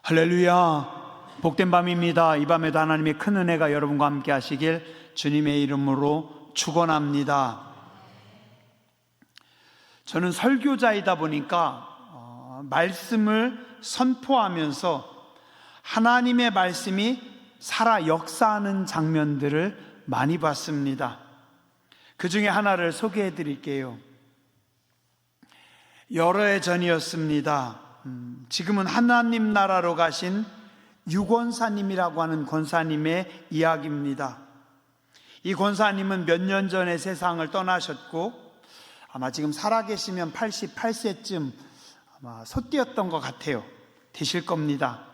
할렐루야, 복된 밤입니다. 이 밤에도 하나님의 큰 은혜가 여러분과 함께 하시길 주님의 이름으로 축원합니다. 저는 설교자이다 보니까 말씀을 선포하면서 하나님의 말씀이 살아 역사하는 장면들을 많이 봤습니다. 그 중에 하나를 소개해 드릴게요. 여러 해 전이었습니다. 지금은 하나님 나라로 가신 유권사님이라고 하는 권사님의 이야기입니다. 이 권사님은 몇 년 전에 세상을 떠나셨고 아마 지금 살아계시면 88세쯤 아마 소띠였던 것 같아요. 되실 겁니다.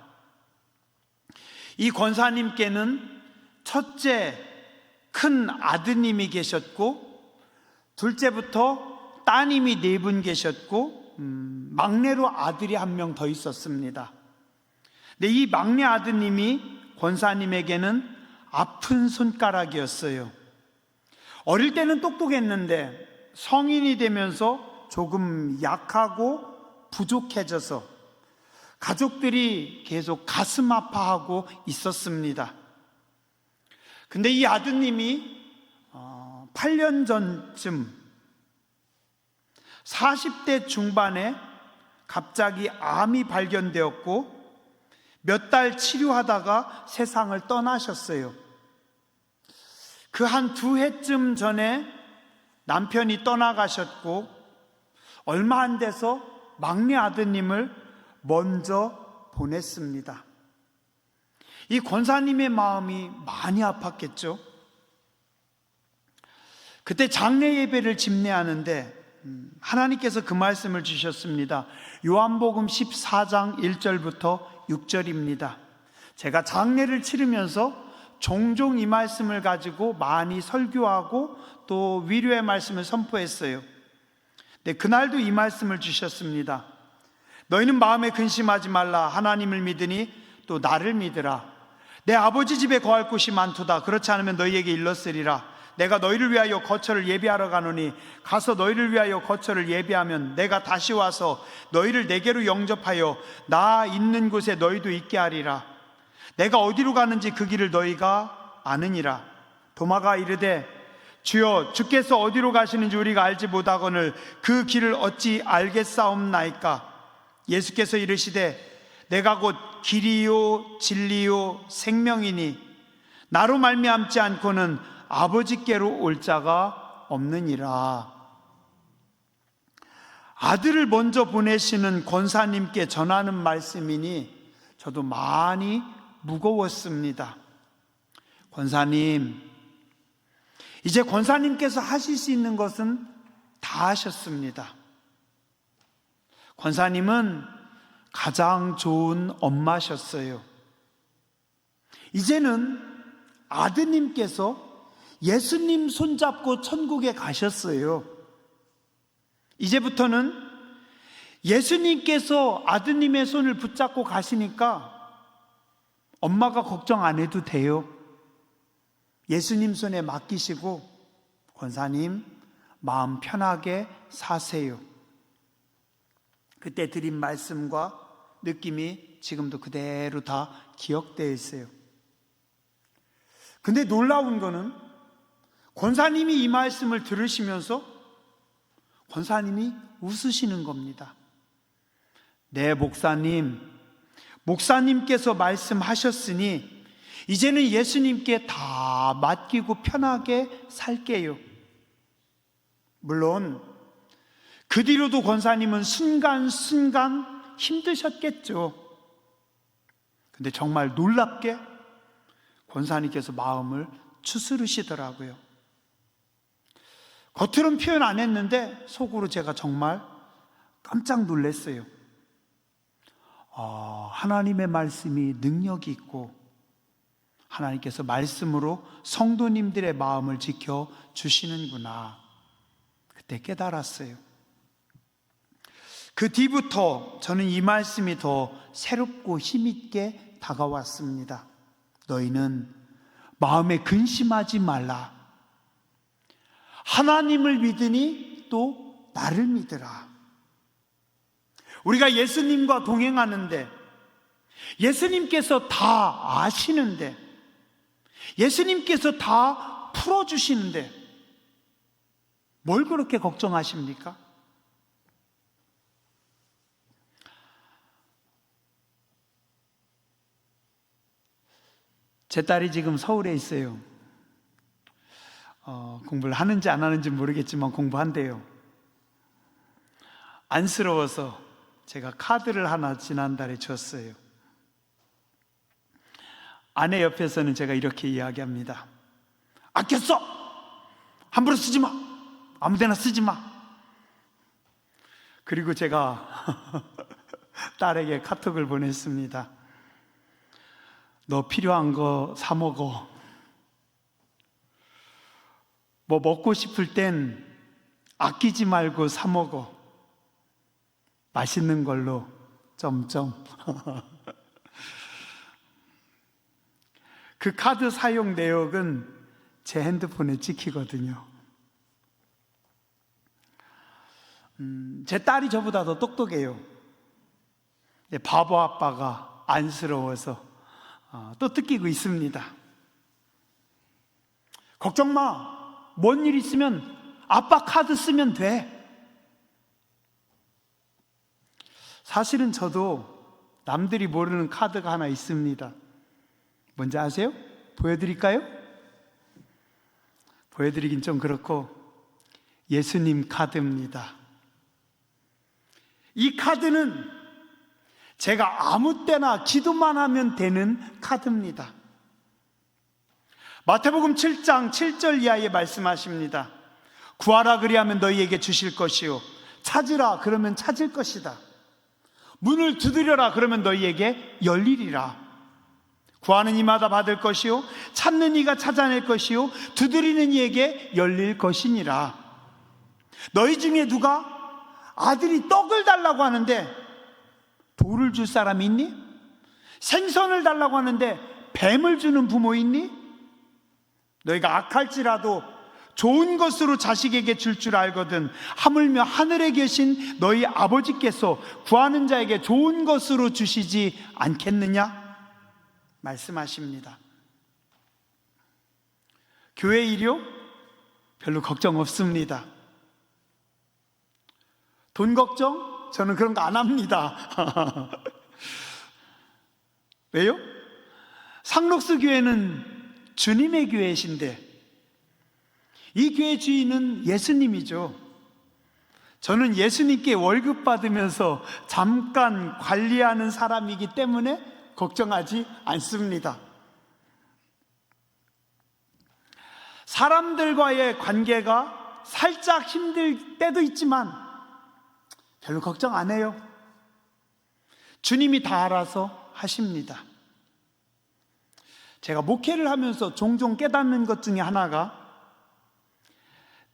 이 권사님께는 첫째 큰 아드님이 계셨고, 둘째부터 따님이 4분 계셨고, 막내로 아들이 1명 더 있었습니다. 근데 이 막내 아드님이 권사님에게는 아픈 손가락이었어요. 어릴 때는 똑똑했는데 성인이 되면서 조금 약하고 부족해져서 가족들이 계속 가슴 아파하고 있었습니다. 근데 이 아드님이 8년 전쯤 40대 중반에 갑자기 암이 발견되었고 몇 달 치료하다가 세상을 떠나셨어요. 그 한 2해쯤 전에 남편이 떠나가셨고 얼마 안 돼서 막내 아드님을 먼저 보냈습니다. 이 권사님의 마음이 많이 아팠겠죠. 그때 장례 예배를 집례하는데 하나님께서 그 말씀을 주셨습니다. 요한복음 14장 1절부터 6절입니다. 제가 장례를 치르면서 종종 이 말씀을 가지고 많이 설교하고 또 위로의 말씀을 선포했어요. 네, 그날도 이 말씀을 주셨습니다. 너희는 마음에 근심하지 말라. 하나님을 믿으니 또 나를 믿으라. 내 아버지 집에 거할 곳이 많도다. 그렇지 않으면 너희에게 일렀으리라. 내가 너희를 위하여 거처를 예비하러 가노니 가서 너희를 위하여 거처를 예비하면 내가 다시 와서 너희를 내게로 영접하여 나 있는 곳에 너희도 있게 하리라. 내가 어디로 가는지 그 길을 너희가 아느니라. 도마가 이르되 주여 주께서 어디로 가시는지 우리가 알지 못하거늘 그 길을 어찌 알겠사옵나이까. 예수께서 이르시되 내가 곧 길이요 진리요 생명이니 나로 말미암지 않고는 아버지께로 올 자가 없느니라. 아들을 먼저 보내시는 권사님께 전하는 말씀이니 저도 많이 무거웠습니다. 권사님, 이제 권사님께서 하실 수 있는 것은 다 하셨습니다. 권사님은 가장 좋은 엄마셨어요. 이제는 아드님께서 예수님 손잡고 천국에 가셨어요. 이제부터는 예수님께서 아드님의 손을 붙잡고 가시니까 엄마가 걱정 안 해도 돼요. 예수님 손에 맡기시고 권사님 마음 편하게 사세요. 그때 드린 말씀과 느낌이 지금도 그대로 다 기억되어 있어요. 근데 놀라운 거는 권사님이 이 말씀을 들으시면서 권사님이 웃으시는 겁니다. 네, 목사님께서 말씀하셨으니 이제는 예수님께 다 맡기고 편하게 살게요. 물론 그 뒤로도 권사님은 순간순간 힘드셨겠죠. 근데 정말 놀랍게 권사님께서 마음을 추스르시더라고요. 겉으로는 표현 안 했는데 속으로 제가 정말 깜짝 놀랐어요. 하나님의 말씀이 능력이 있고 하나님께서 말씀으로 성도님들의 마음을 지켜주시는구나. 그때 깨달았어요. 그 뒤부터 저는 이 말씀이 더 새롭고 힘있게 다가왔습니다. 너희는 마음에 근심하지 말라. 하나님을 믿으니 또 나를 믿으라. 우리가 예수님과 동행하는데 예수님께서 다 아시는데, 예수님께서 다 풀어주시는데 뭘 그렇게 걱정하십니까? 제 딸이 지금 서울에 있어요. 공부를 하는지 안 하는지 모르겠지만 공부한대요. 안쓰러워서 제가 카드를 하나 지난달에 줬어요. 아내 옆에서는 제가 이렇게 이야기합니다. 아껴 써! 함부로 쓰지 마! 아무데나 쓰지 마! 그리고 제가 딸에게 카톡을 보냈습니다. 너 필요한 거 사 먹어. 뭐 먹고 싶을 땐 아끼지 말고 사 먹어. 맛있는 걸로 점점. 그 카드 사용 내역은 제 핸드폰에 찍히거든요. 제 딸이 저보다 더 똑똑해요. 바보 아빠가 안쓰러워서 또 뜯기고 있습니다. 걱정 마. 뭔 일 있으면 아빠 카드 쓰면 돼. 사실은 저도 남들이 모르는 카드가 하나 있습니다. 뭔지 아세요? 보여드릴까요? 보여드리긴 좀 그렇고 예수님 카드입니다. 이 카드는 제가 아무 때나 기도만 하면 되는 카드입니다. 마태복음 7장 7절 이하에 말씀하십니다. 구하라 그리하면 너희에게 주실 것이요 찾으라 그러면 찾을 것이다. 문을 두드려라 그러면 너희에게 열리리라. 구하는 이마다 받을 것이요 찾는 이가 찾아낼 것이요 두드리는 이에게 열릴 것이니라. 너희 중에 누가 아들이 떡을 달라고 하는데 돌을 줄 사람이 있니? 생선을 달라고 하는데 뱀을 주는 부모 있니? 너희가 악할지라도 좋은 것으로 자식에게 줄 줄 알거든 하물며 하늘에 계신 너희 아버지께서 구하는 자에게 좋은 것으로 주시지 않겠느냐? 말씀하십니다. 교회 일이요? 별로 걱정 없습니다. 돈 걱정? 저는 그런 거 안 합니다. 왜요? 상록수 교회는 주님의 교회이신데 이 교회 주인은 예수님이죠. 저는 예수님께 월급 받으면서 잠깐 관리하는 사람이기 때문에 걱정하지 않습니다. 사람들과의 관계가 살짝 힘들 때도 있지만 별로 걱정 안 해요. 주님이 다 알아서 하십니다. 제가 목회를 하면서 종종 깨닫는 것 중에 하나가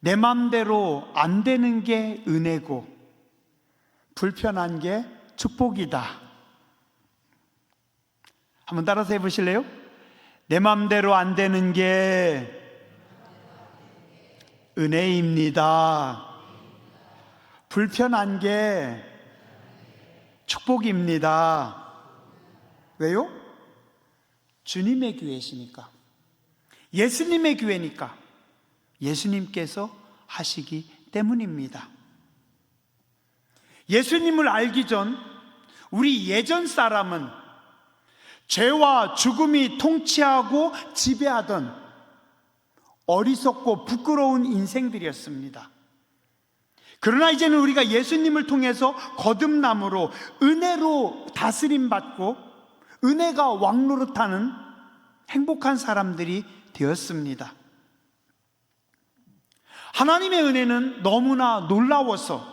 내 맘대로 안 되는 게 은혜고 불편한 게 축복이다. 한번 따라서 해보실래요? 내 맘대로 안 되는 게 은혜입니다. 불편한 게 축복입니다. 왜요? 주님의 교회시니까, 예수님의 교회니까, 예수님께서 하시기 때문입니다. 예수님을 알기 전 우리 예전 사람은 죄와 죽음이 통치하고 지배하던 어리석고 부끄러운 인생들이었습니다. 그러나 이제는 우리가 예수님을 통해서 거듭남으로 은혜로 다스림받고 은혜가 왕노릇하는 행복한 사람들이 되었습니다. 하나님의 은혜는 너무나 놀라워서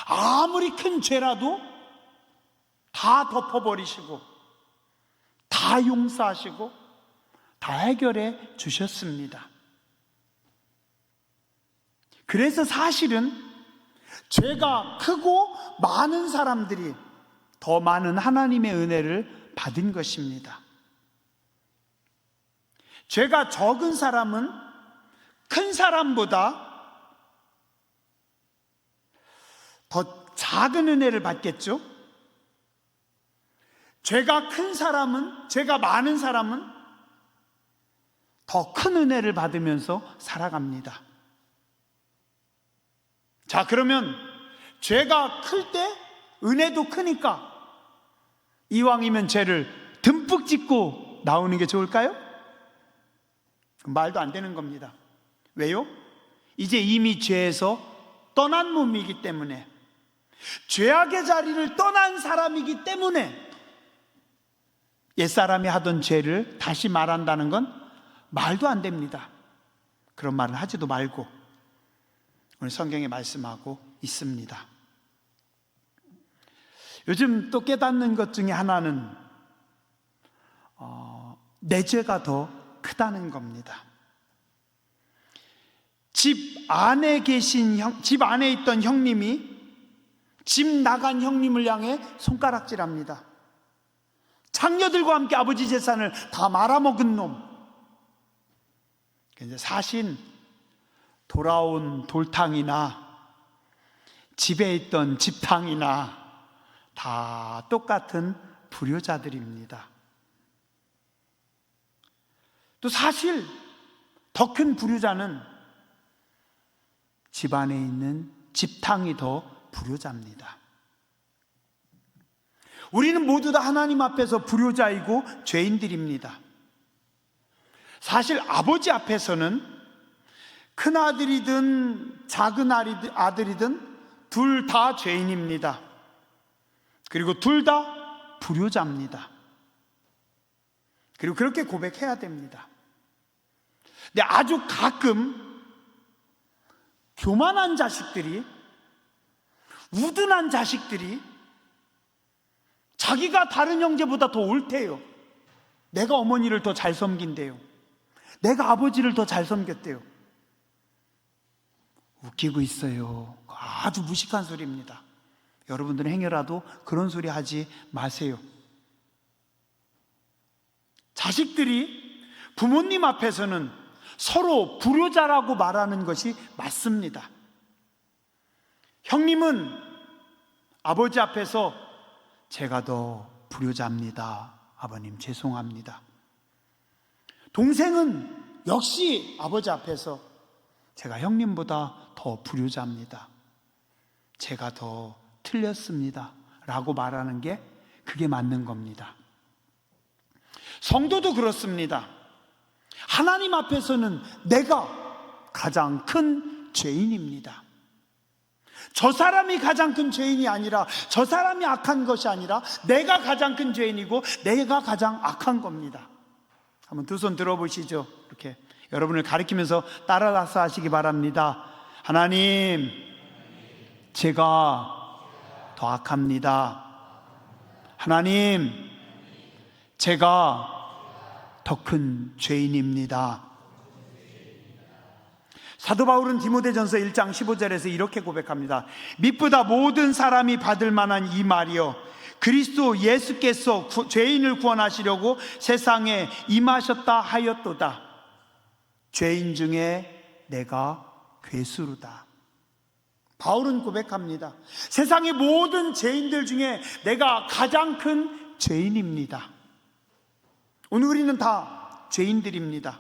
아무리 큰 죄라도 다 덮어버리시고 다 용서하시고 다 해결해 주셨습니다. 그래서 사실은 죄가 크고 많은 사람들이 더 많은 하나님의 은혜를 받은 것입니다. 죄가 적은 사람은 큰 사람보다 더 작은 은혜를 받겠죠? 죄가 큰 사람은, 죄가 많은 사람은 더 큰 은혜를 받으면서 살아갑니다. 자, 그러면 죄가 클 때 은혜도 크니까 이왕이면 죄를 듬뿍 짓고 나오는 게 좋을까요? 말도 안 되는 겁니다. 왜요? 이제 이미 죄에서 떠난 몸이기 때문에, 죄악의 자리를 떠난 사람이기 때문에 옛사람이 하던 죄를 다시 말한다는 건 말도 안 됩니다. 그런 말은 하지도 말고 오늘 성경에 말씀하고 있습니다. 요즘 또 깨닫는 것 중에 하나는 내 죄가 더 크다는 겁니다. 집 안에 있던 형님이 집 나간 형님을 향해 손가락질합니다. 장녀들과 함께 아버지 재산을 다 말아먹은 놈. 사실 돌아온 돌탕이나 집에 있던 집탕이나 다 똑같은 불효자들입니다. 또 사실 더 큰 불효자는 집안에 있는 집탕이 더 불효자입니다. 우리는 모두 다 하나님 앞에서 불효자이고 죄인들입니다. 사실 아버지 앞에서는 큰아들이든 작은 아들이든 둘 다 죄인입니다. 그리고 둘 다 불효자입니다. 그리고 그렇게 고백해야 됩니다. 근데 아주 가끔 교만한 자식들이, 우둔한 자식들이 자기가 다른 형제보다 더 옳대요. 내가 어머니를 더 잘 섬긴대요. 내가 아버지를 더 잘 섬겼대요. 웃기고 있어요. 아주 무식한 소리입니다. 여러분들은 행여라도 그런 소리 하지 마세요. 자식들이 부모님 앞에서는 서로 불효자라고 말하는 것이 맞습니다. 형님은 아버지 앞에서 제가 더 불효자입니다. 아버님 죄송합니다. 동생은 역시 아버지 앞에서 제가 형님보다 더 불효자입니다. 제가 더 틀렸습니다. 라고 말하는 게 그게 맞는 겁니다. 성도도 그렇습니다. 하나님 앞에서는 내가 가장 큰 죄인입니다. 저 사람이 가장 큰 죄인이 아니라, 저 사람이 악한 것이 아니라 내가 가장 큰 죄인이고 내가 가장 악한 겁니다. 한번 두 손 들어보시죠. 이렇게 여러분을 가리키면서 따라서 하시기 바랍니다. 하나님, 제가 더 악합니다. 하나님, 제가 더 큰 죄인입니다. 사도 바울은 디모데전서 1장 15절에서 이렇게 고백합니다. 미쁘다 모든 사람이 받을 만한 이 말이여, 그리스도 예수께서 죄인을 구원하시려고 세상에 임하셨다 하였도다. 죄인 중에 내가 괴수르다. 바울은 고백합니다. 세상의 모든 죄인들 중에 내가 가장 큰 죄인입니다. 오늘 우리는 다 죄인들입니다.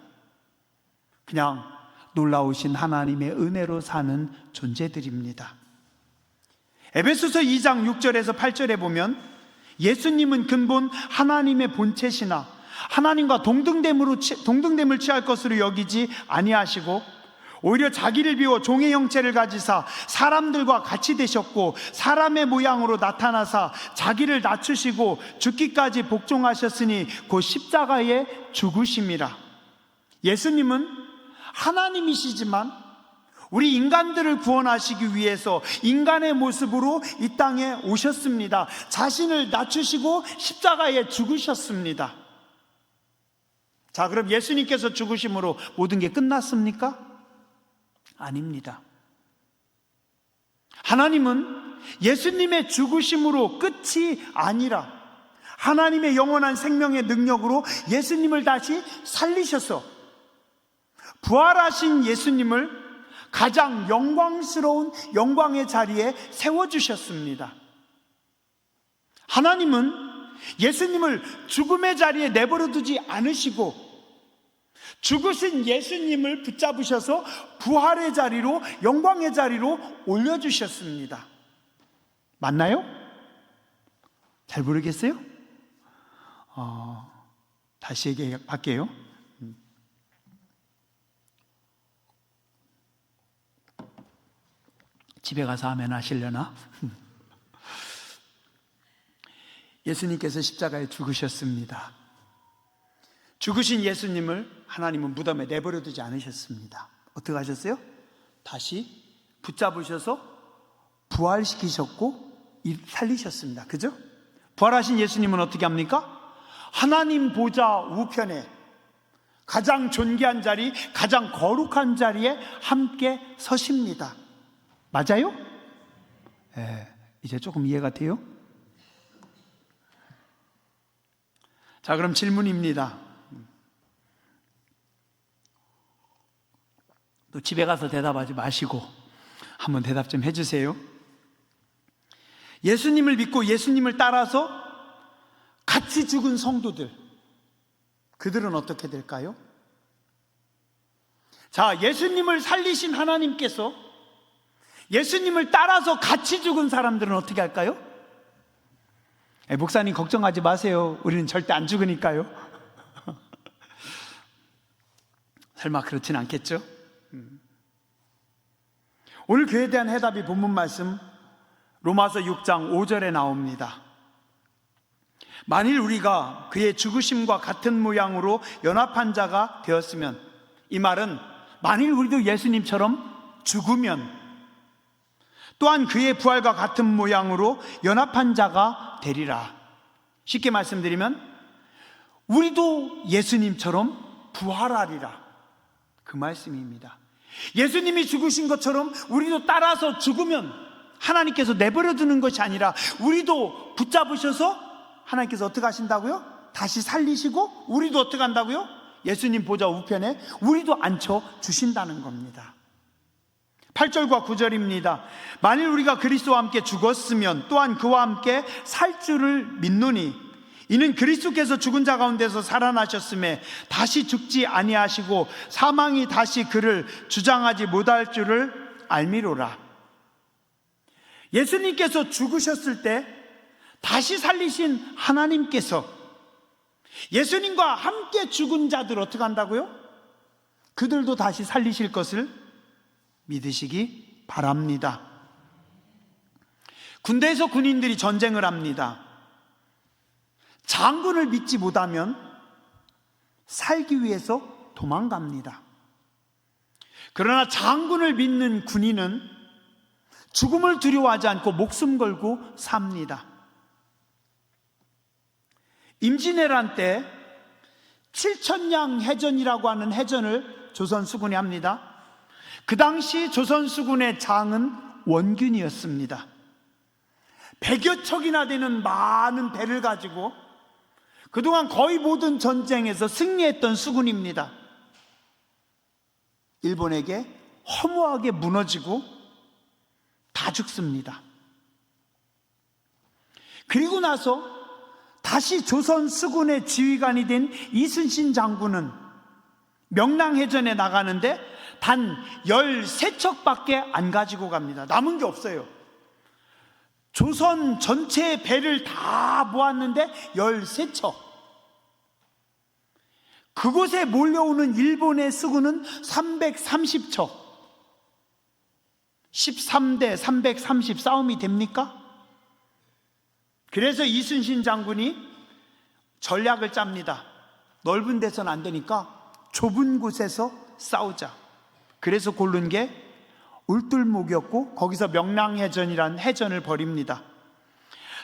그냥 놀라우신 하나님의 은혜로 사는 존재들입니다. 에베소서 2장 6절에서 8절에 보면 예수님은 근본 하나님의 본체시나 하나님과 동등됨을 취할 것으로 여기지 아니하시고 오히려 자기를 비워 종의 형체를 가지사 사람들과 같이 되셨고 사람의 모양으로 나타나사 자기를 낮추시고 죽기까지 복종하셨으니 곧 십자가에 죽으심이라. 예수님은 하나님이시지만 우리 인간들을 구원하시기 위해서 인간의 모습으로 이 땅에 오셨습니다. 자신을 낮추시고 십자가에 죽으셨습니다. 자, 그럼 예수님께서 죽으심으로 모든 게 끝났습니까? 아닙니다. 하나님은 예수님의 죽으심으로 끝이 아니라 하나님의 영원한 생명의 능력으로 예수님을 다시 살리셔서 부활하신 예수님을 가장 영광스러운 영광의 자리에 세워주셨습니다. 하나님은 예수님을 죽음의 자리에 내버려 두지 않으시고 죽으신 예수님을 붙잡으셔서 부활의 자리로, 영광의 자리로 올려주셨습니다. 맞나요? 잘 모르겠어요? 다시 얘기할게요. 집에 가서 아멘 하시려나? 예수님께서 십자가에 죽으셨습니다. 죽으신 예수님을 하나님은 무덤에 내버려 두지 않으셨습니다. 어떻게 하셨어요? 다시 붙잡으셔서 부활시키셨고 살리셨습니다. 그죠? 부활하신 예수님은 어떻게 합니까? 하나님 보좌 우편에 가장 존귀한 자리, 가장 거룩한 자리에 함께 서십니다. 맞아요? 이제 조금 이해가 돼요? 자, 그럼 질문입니다. 또 집에 가서 대답하지 마시고 한번 대답 좀 해주세요. 예수님을 믿고 예수님을 따라서 같이 죽은 성도들, 그들은 어떻게 될까요? 자, 예수님을 살리신 하나님께서 예수님을 따라서 같이 죽은 사람들은 어떻게 할까요? 목사님 걱정하지 마세요. 우리는 절대 안 죽으니까요. 설마 그렇진 않겠죠? 오늘 그에 대한 해답이 본문 말씀 로마서 6장 5절에 나옵니다. 만일 우리가 그의 죽으심과 같은 모양으로 연합한 자가 되었으면, 이 말은 만일 우리도 예수님처럼 죽으면 또한 그의 부활과 같은 모양으로 연합한 자가 되리라. 쉽게 말씀드리면 우리도 예수님처럼 부활하리라, 그 말씀입니다. 예수님이 죽으신 것처럼 우리도 따라서 죽으면 하나님께서 내버려 두는 것이 아니라 우리도 붙잡으셔서 하나님께서 어떻게 하신다고요? 다시 살리시고 우리도 어떻게 한다고요? 예수님 보좌 우편에 우리도 앉혀 주신다는 겁니다. 8절과 9절입니다. 만일 우리가 그리스도와 함께 죽었으면 또한 그와 함께 살 줄을 믿노니 이는 그리스도께서 죽은 자 가운데서 살아나셨음에 다시 죽지 아니하시고 사망이 다시 그를 주장하지 못할 줄을 알미로라. 예수님께서 죽으셨을 때 다시 살리신 하나님께서 예수님과 함께 죽은 자들 어떻게 한다고요? 그들도 다시 살리실 것을 믿으시기 바랍니다. 군대에서 군인들이 전쟁을 합니다. 장군을 믿지 못하면 살기 위해서 도망갑니다. 그러나 장군을 믿는 군인은 죽음을 두려워하지 않고 목숨 걸고 삽니다. 임진왜란 때 7천량 해전이라고 하는 해전을 조선 수군이 합니다. 그 당시 조선 수군의 장은 원균이었습니다. 100여 척이나 되는 많은 배를 가지고 그동안 거의 모든 전쟁에서 승리했던 수군입니다. 일본에게 허무하게 무너지고 다 죽습니다. 그리고 나서 다시 조선 수군의 지휘관이 된 이순신 장군은 명랑해전에 나가는데 단 13척밖에 안 가지고 갑니다. 남은 게 없어요. 조선 전체의 배를 다 모았는데 13척. 그곳에 몰려오는 일본의 수군은 330척. 13대 330 싸움이 됩니까? 그래서 이순신 장군이 전략을 짭니다. 넓은 데서는 안 되니까 좁은 곳에서 싸우자. 그래서 고른 게 울들목이었고 거기서 명랑해전이라는 해전을 벌입니다.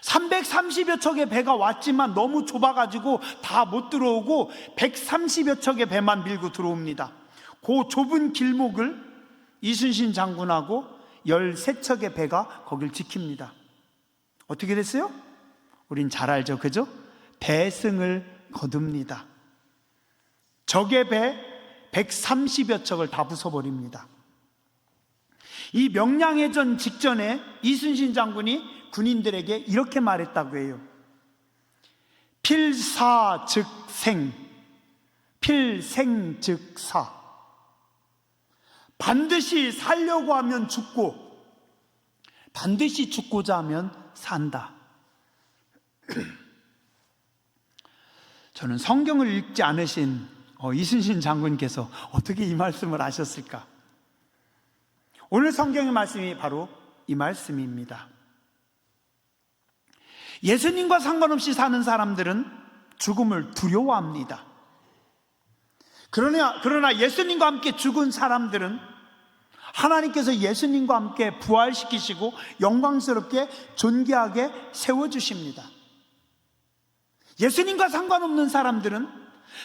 330여 척의 배가 왔지만 너무 좁아가지고 다 못 들어오고 130여 척의 배만 밀고 들어옵니다. 그 좁은 길목을 이순신 장군하고 13척의 배가 거길 지킵니다. 어떻게 됐어요? 우린 잘 알죠, 그죠? 대승을 거둡니다. 적의 배 130여 척을 다 부숴버립니다. 이 명량해전 직전에 이순신 장군이 군인들에게 이렇게 말했다고 해요. 필사 즉 생, 필생 즉 사. 반드시 살려고 하면 죽고 반드시 죽고자 하면 산다. 저는 성경을 읽지 않으신 이순신 장군께서 어떻게 이 말씀을 하셨을까? 오늘 성경의 말씀이 바로 이 말씀입니다. 예수님과 상관없이 사는 사람들은 죽음을 두려워합니다. 그러나 예수님과 함께 죽은 사람들은 하나님께서 예수님과 함께 부활시키시고 영광스럽게 존귀하게 세워주십니다. 예수님과 상관없는 사람들은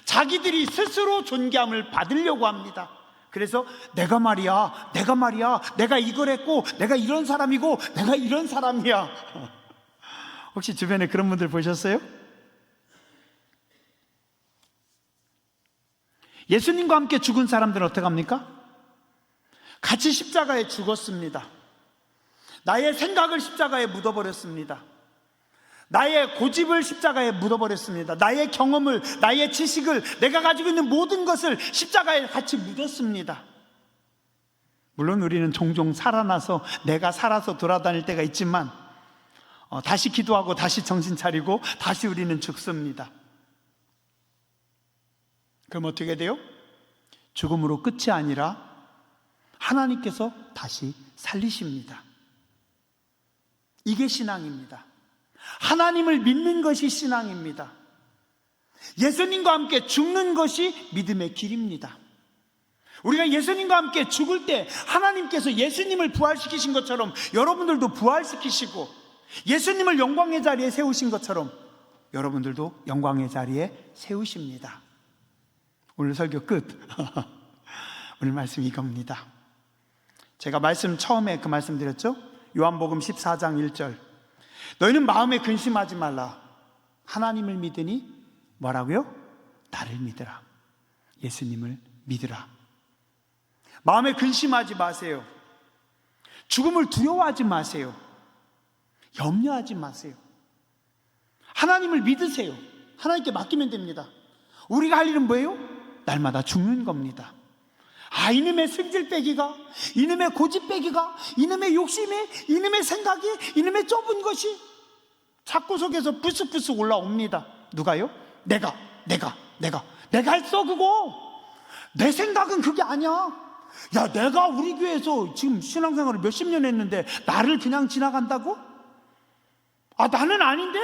자기들이 스스로 존귀함을 받으려고 합니다. 그래서 내가 말이야, 내가 이걸 했고, 내가 이런 사람이고, 내가 이런 사람이야. 혹시 주변에 그런 분들 보셨어요? 예수님과 함께 죽은 사람들은 어떻게 합니까? 같이 십자가에 죽었습니다. 나의 생각을 십자가에 묻어버렸습니다. 나의 고집을 십자가에 묻어버렸습니다. 나의 경험을, 나의 지식을, 내가 가지고 있는 모든 것을 십자가에 같이 묻었습니다. 물론 우리는 종종 살아나서 내가 살아서 돌아다닐 때가 있지만 다시 기도하고 다시 정신 차리고 다시 우리는 죽습니다. 그럼 어떻게 돼요? 죽음으로 끝이 아니라 하나님께서 다시 살리십니다. 이게 신앙입니다. 하나님을 믿는 것이 신앙입니다. 예수님과 함께 죽는 것이 믿음의 길입니다. 우리가 예수님과 함께 죽을 때 하나님께서 예수님을 부활시키신 것처럼 여러분들도 부활시키시고 예수님을 영광의 자리에 세우신 것처럼 여러분들도 영광의 자리에 세우십니다. 오늘 설교 끝. 오늘 말씀 이겁니다. 제가 처음에 그 말씀 드렸죠? 요한복음 14장 1절. 너희는 마음에 근심하지 말라. 하나님을 믿으니 뭐라고요? 나를 믿으라. 예수님을 믿으라. 마음에 근심하지 마세요. 죽음을 두려워하지 마세요. 염려하지 마세요. 하나님을 믿으세요. 하나님께 맡기면 됩니다. 우리가 할 일은 뭐예요? 날마다 죽는 겁니다. 이놈의 승질 빼기가, 이놈의 고집 빼기가, 이놈의 욕심이, 이놈의 생각이, 이놈의 좁은 것이 자꾸 속에서 부스부스 올라옵니다. 누가요? 내가 했어 그거. 내 생각은 그게 아니야. 야, 내가 우리 교회에서 지금 신앙생활을 몇십 년 했는데 나를 그냥 지나간다고? 나는 아닌데?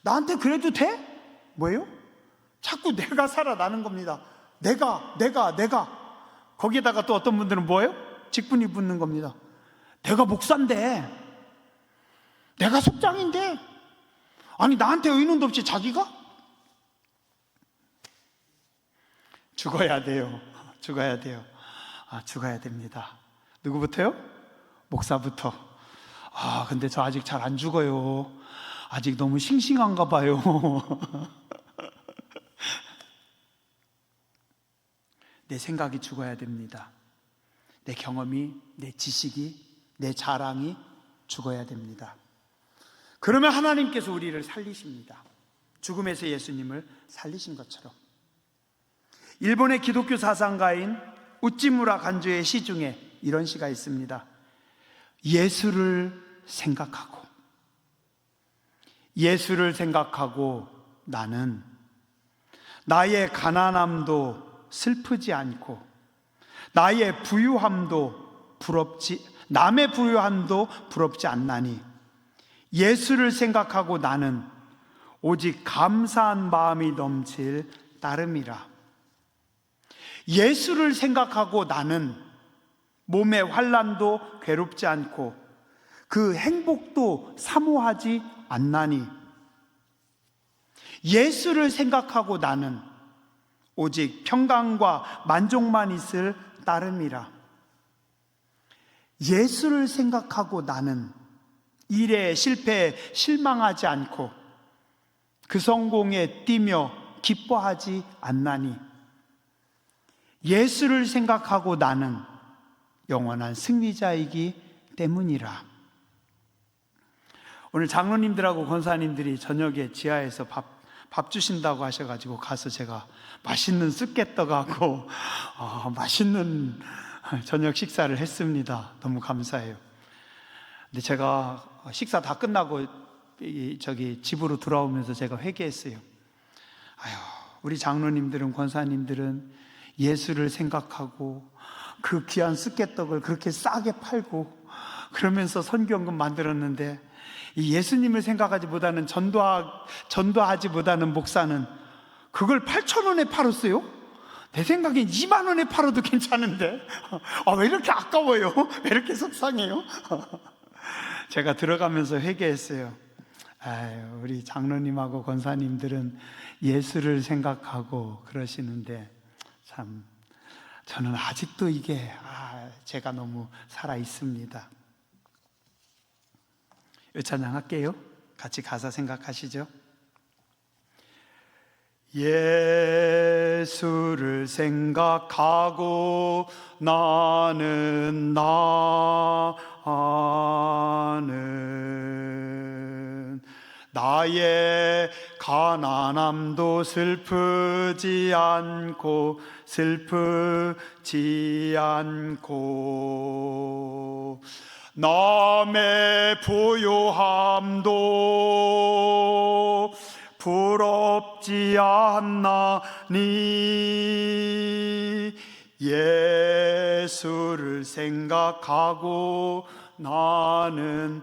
나한테 그래도 돼? 뭐예요? 자꾸 내가 살아나는 겁니다. 내가. 거기에다가 또 어떤 분들은 뭐예요? 직분이 붙는 겁니다. 내가 목사인데, 내가 속장인데, 아니 나한테 의논도 없이 자기가? 죽어야 돼요. 죽어야 됩니다. 누구부터요? 목사부터. 근데 저 아직 잘 안 죽어요. 아직 너무 싱싱한가 봐요. 내 생각이 죽어야 됩니다. 내 경험이, 내 지식이, 내 자랑이 죽어야 됩니다. 그러면 하나님께서 우리를 살리십니다. 죽음에서 예수님을 살리신 것처럼. 일본의 기독교 사상가인 우찌무라 간조의 시 중에 이런 시가 있습니다. 예수를 생각하고 나는 나의 가난함도 슬프지 않고 남의 부유함도 부럽지 않나니 예수를 생각하고 나는 오직 감사한 마음이 넘칠 따름이라. 예수를 생각하고 나는 몸의 환난도 괴롭지 않고 그 행복도 사모하지 않나니 예수를 생각하고 나는 오직 평강과 만족만 있을 따름이라. 예수를 생각하고 나는 일에 실패에 실망하지 않고 그 성공에 뛰며 기뻐하지 않나니 예수를 생각하고 나는 영원한 승리자이기 때문이라. 오늘 장로님들하고 권사님들이 저녁에 지하에서 밥 주신다고 하셔가지고 가서 제가 맛있는 쑥개떡하고 맛있는 저녁 식사를 했습니다. 너무 감사해요. 근데 제가 식사 다 끝나고 집으로 돌아오면서 제가 회개했어요. 우리 장로님들은, 권사님들은 예수를 생각하고 그 귀한 쑥개떡을 그렇게 싸게 팔고 그러면서 선교연금 만들었는데, 이 예수님을 생각하지 못하는, 전도하지 못하는 목사는 그걸 8,000원에 팔았어요? 내 생각엔 2만 원에 팔아도 괜찮은데 왜 이렇게 아까워요? 왜 이렇게 속상해요? 제가 들어가면서 회개했어요. 우리 장로님하고 권사님들은 예수를 생각하고 그러시는데 참 저는 아직도 이게 제가 너무 살아 있습니다. 찬양 할게요. 같이 가사 생각하시죠. 예수를 생각하고 나는 나의 가난함도 슬프지 않고 남의 부요함도 부럽지 않나니 예수를 생각하고 나는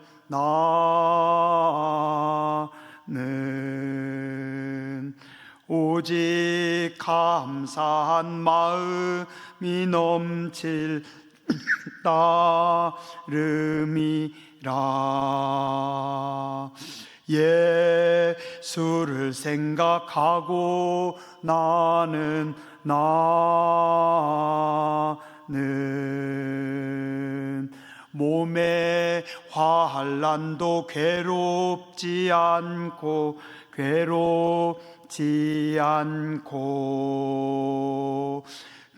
오직 감사한 마음이 넘칠 따름이라. 예수를 생각하고 나는 몸의 환난도 괴롭지 않고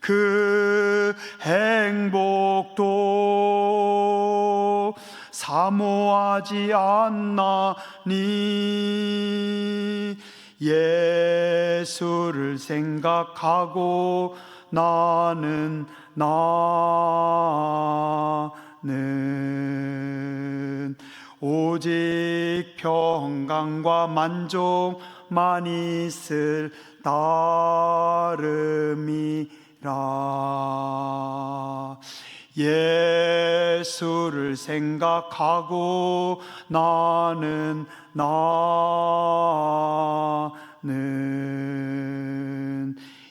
그 행복도 사모하지 않나니 예수를 생각하고 나는 오직 평강과 만족만 있을 따름이라. 예수를 생각하고 나는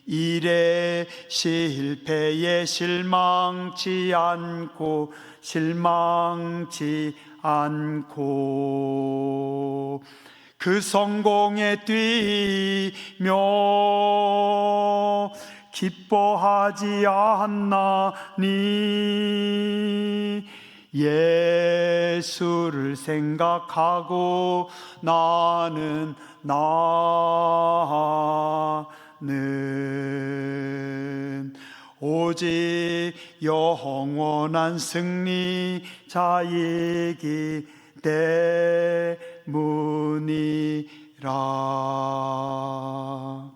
일에 실패에 실망치 않고 그 성공에 뛰며 기뻐하지 않나니 예수를 생각하고 나는 오직 영원한 승리자이기 때문이라.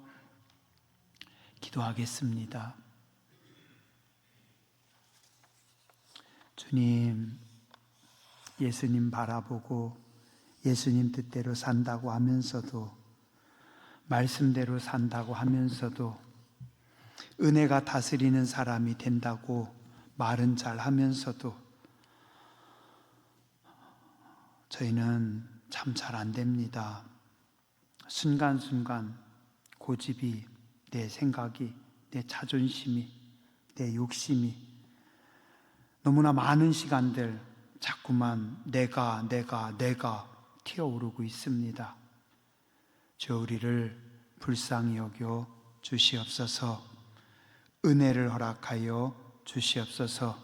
기도하겠습니다. 주님, 예수님 바라보고 예수님 뜻대로 산다고 하면서도, 말씀대로 산다고 하면서도, 은혜가 다스리는 사람이 된다고 말은 잘 하면서도 저희는 참 잘 안 됩니다. 순간순간 고집이, 내 생각이, 내 자존심이, 내 욕심이 너무나 많은 시간들 자꾸만 내가 튀어오르고 있습니다. 주, 우리를 불쌍히 여겨 주시옵소서. 은혜를 허락하여 주시옵소서.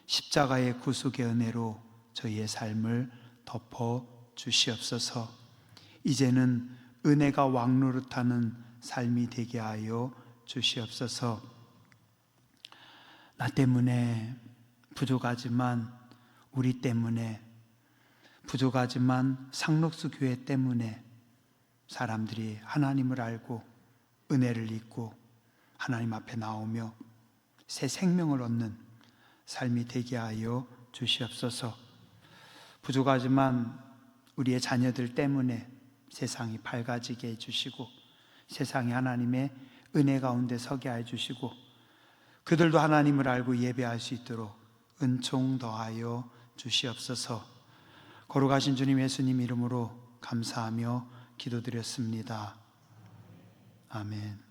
십자가의 구속의 은혜로 저희의 삶을 덮어 주시옵소서. 이제는 은혜가 왕노릇하는 삶이 되게 하여 주시옵소서. 나 때문에 부족하지만 우리 때문에 부족하지만 상록수 교회 때문에 사람들이 하나님을 알고 은혜를 잊고 하나님 앞에 나오며 새 생명을 얻는 삶이 되게 하여 주시옵소서. 부족하지만 우리의 자녀들 때문에 세상이 밝아지게 해주시고 세상이 하나님의 은혜 가운데 서게 해주시고 그들도 하나님을 알고 예배할 수 있도록 은총 더하여 주시옵소서. 거룩하신 주님 예수님 이름으로 감사하며 기도드렸습니다. 아멘.